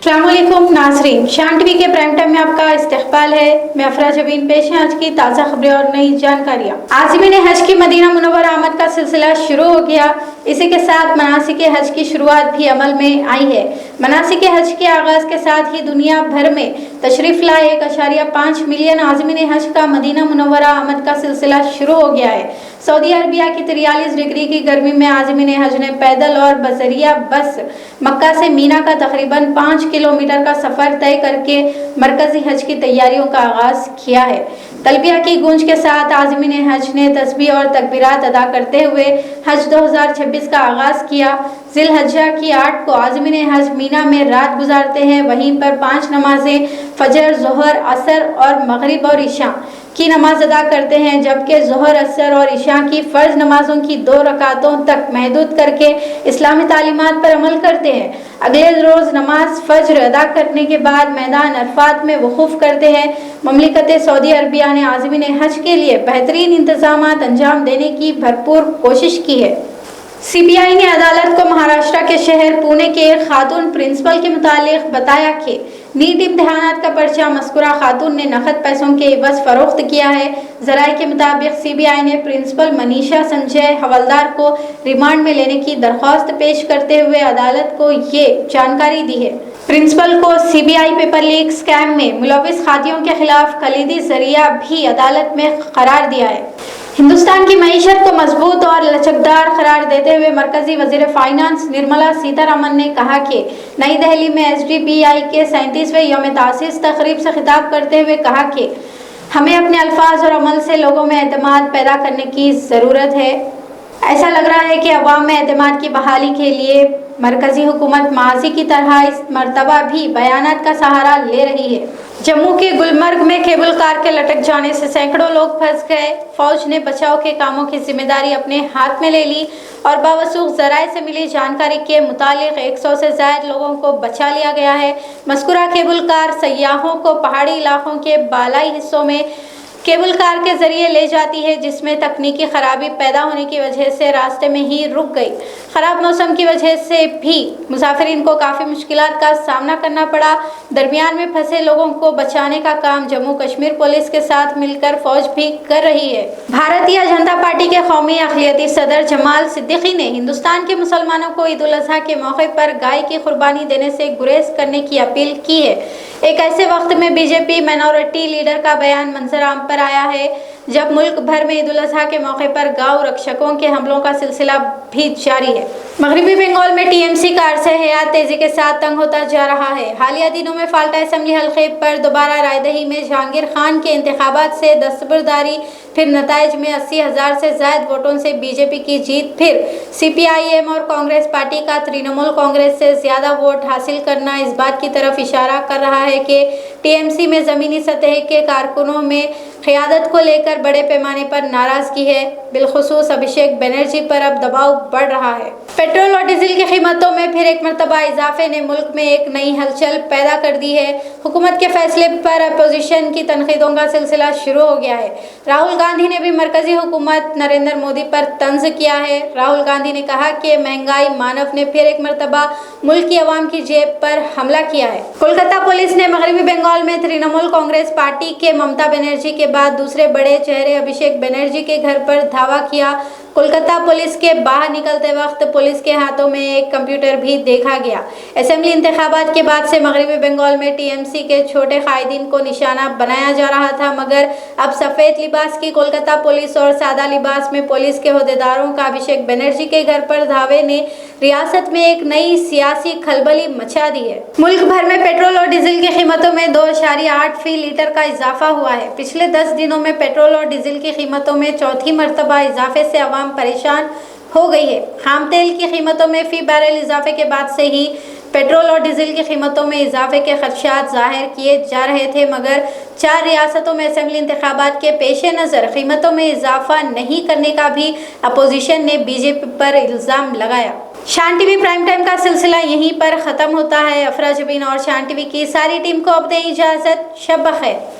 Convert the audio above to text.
अस्सलाम वालेकुम नाज़रीन, शान टीवी के प्राइम टाइम में आपका इस्तकबाल है। मैं अफरा जबीन, पेश है आज की ताज़ा खबरें और नई जानकारियाँ। आज़मीन हज की मदीना मुनव्वरा आमद का सिलसिला शुरू हो गया। इसी के साथ मनासिक हज की शुरुआत भी अमल में आई है। मनासिक हज के आगाज़ के साथ ही दुनिया भर में तशरीफ़ लाए 1.5 मिलियन आज़मीन हज का मदीना मुनव्वरा आमद का सिलसिला शुरू हो गया है। सऊदी अरबिया की 43 डिग्री की गर्मी में आज़मीन हज ने पैदल और बजरिया बस मक्का से मीना का तकरीबन 5 किलोमीटर का सफ़र तय करके मरकज़ी हज की तैयारियों का आगाज़ किया है। तलबिया की गूंज के साथ आज़मीन हज ने तस्बीह और तकबीरात अदा करते हुए हज 2026 का आगाज़ किया। ज़िलहज्जा की 8 को आज़मीन हज मीना में रात गुजारते हैं। वहीं पर 5 नमाजें फजर, ज़ोहर, असर और मगरिब और इशा की नमाज अदा करते हैं, जबकि ज़ोहर, असर और इशा की फ़र्ज नमाजों की 2 रकातों तक महदूद करके इस्लामी तालीमात पर अमल करते हैं। अगले रोज़ नमाज फज्र अदा करने के बाद मैदान अरफात में वक़ूफ़ करते हैं। ममलिकत सऊदी अरबिया ने आज़मीन हज के लिए बेहतरीन इंतज़ामात अंजाम देने की भरपूर कोशिश की है। CBI ने अदालत को महाराष्ट्र के शहर पुणे के एक खातून प्रिंसिपल के मुतालिक बताया कि नीट इम्तिहानात का पर्चा मस्कुरा खातून ने नकद पैसों के एवज फरोख्त किया है। ज़राए के मुताबिक CBI ने प्रिंसिपल मनीषा संजय हवलदार को रिमांड में लेने की दरख्वास्त पेश करते हुए अदालत को ये जानकारी दी है। प्रिंसिपल को CBI पेपर लीक स्कैम में मुलविस खातियों के खिलाफ कलीदी जरिया भी अदालत में करार दिया है। हिंदुस्तान की मईशत को मजबूत और लचकदार करार देते हुए मरकजी वज़ीर फाइनेंस निर्मला सीतारमन ने कहा कि नई दिल्ली में SDBI के 37वें यौम तासीस तकरीब से खिताब करते हुए कहा कि हमें अपने अल्फाज और अमल से लोगों में एतमाद पैदा करने की ज़रूरत है। ऐसा लग रहा है कि अवाम में एतमाद की बहाली के लिए मरकजी हुकूमत माजी की तरह इस मरतबा भी बयानात का सहारा ले रही है। जम्मू के गुलमर्ग में केबल कार के लटक जाने से सैकड़ों लोग फंस गए। फौज ने बचाव के कामों की जिम्मेदारी अपने हाथ में ले ली और बावसूख ज़राए से मिली जानकारी के मुतालिक 100 से ज़ायद लोगों को बचा लिया गया है। मज़कूरा केबल कार सयाहों को पहाड़ी इलाकों के बालाई हिस्सों में केबल कार के जरिए ले जाती है, जिसमें तकनीकी खराबी पैदा होने की वजह से रास्ते में ही रुक गई। ख़राब मौसम की वजह से भी मुसाफिरीन को काफ़ी मुश्किलात का सामना करना पड़ा। दरमियान में फंसे लोगों को बचाने का काम जम्मू कश्मीर पुलिस के साथ मिलकर फौज भी कर रही है। भारतीय जनता पार्टी के कौमी अक़लियती सदर जमाल सिद्दीकी ने हिंदुस्तान के मुसलमानों को ईद उल अज़हा के मौके पर गाय की कुर्बानी देने से गुरेज करने की अपील की है। एक ऐसे वक्त में BJP माइनॉरिटी लीडर का बयान मंजराम पर आया है जब मुल्क भर में ईद उल अज़हा के मौके पर गौ रक्षकों के हमलों का सिलसिला भी जारी है। मगरबी बंगाल में TMC का अरसे हयात तेजी के साथ तंग होता जा रहा है। हालिया दिनों में फाल्टा असम्बली हल्के पर दोबारा रायदही में जहांगीर खान के इंतखाबात से दस्तबरदारी, फिर नताइज में 80,000 से ज़ायद वोटों से BJP की जीत, फिर CPIM और कांग्रेस पार्टी का तृणमूल कांग्रेस से ज़्यादा वोट हासिल करना इस बात की तरफ इशारा कर रहा है कि TMC में ज़मीनी सतह के कारकुनों में क़यादत को लेकर बड़े पैमाने पर नाराज़गी है। बिलखुसूस अभिषेक बनर्जी पर अब दबाव बढ़ रहा है। पेट्रोल और डीजल की कीमतों में फिर एक मरतबा इजाफे ने मुल्क में एक नई हलचल पैदा कर दी है। हुकूमत के फैसले पर अपोजिशन की तनकीदों का सिलसिला शुरू हो गया है। राहुल गांधी ने भी मरकजी हुकूमत नरेंद्र मोदी पर तंज किया है। राहुल गांधी ने कहा कि महंगाई मानव ने फिर एक मरतबा मुल्क की आवाम की जेब पर हमला किया है। कोलकाता पुलिस ने मगरबी बंगाल में तृणमूल कांग्रेस पार्टी के ममता बनर्जी के बाद दूसरे बड़े चेहरे अभिषेक बनर्जी के घर पर धावा किया। कोलकाता पुलिस के बाहर निकलते वक्त पुलिस के हाथों में एक कंप्यूटर भी देखा गया। असेंबली इंतखाबात के बाद से मगरबी बंगाल में TMC के छोटे कायदीन को निशाना बनाया जा रहा था, मगर अब सफ़ेद लिबास की कोलकाता पुलिस और सादा लिबास में पुलिस के अहदेदारों का अभिषेक बनर्जी के घर पर धावे ने रियासत में एक नई सियासी खलबली मचा दी है। मुल्क भर में पेट्रोल और डीजल की कीमतों में 2.8 फी लीटर का इजाफा हुआ है। पिछले 10 दिनों में पेट्रोल और डीजल की कीमतों में चौथी मरतबा इजाफे से आवाम परेशान हो गई है। खाम तेल की कीमतों में फी बैरल इजाफे के बाद से ही पेट्रोल और डीजल की कीमतों में इजाफे के खदशात जाहिर किए जा रहे थे, मगर 4 रियासतों में असेंबली इंतखाबात के पेश नज़र कीमतों में इजाफा नहीं करने का भी अपोजिशन ने BJP पर इल्ज़ाम लगाया। शान टीवी प्राइम टाइम का सिलसिला यहीं पर ख़त्म होता है। अफरा जबीन और शान टीवी की सारी टीम को अब दें इजाज़त। शब बख़ैर।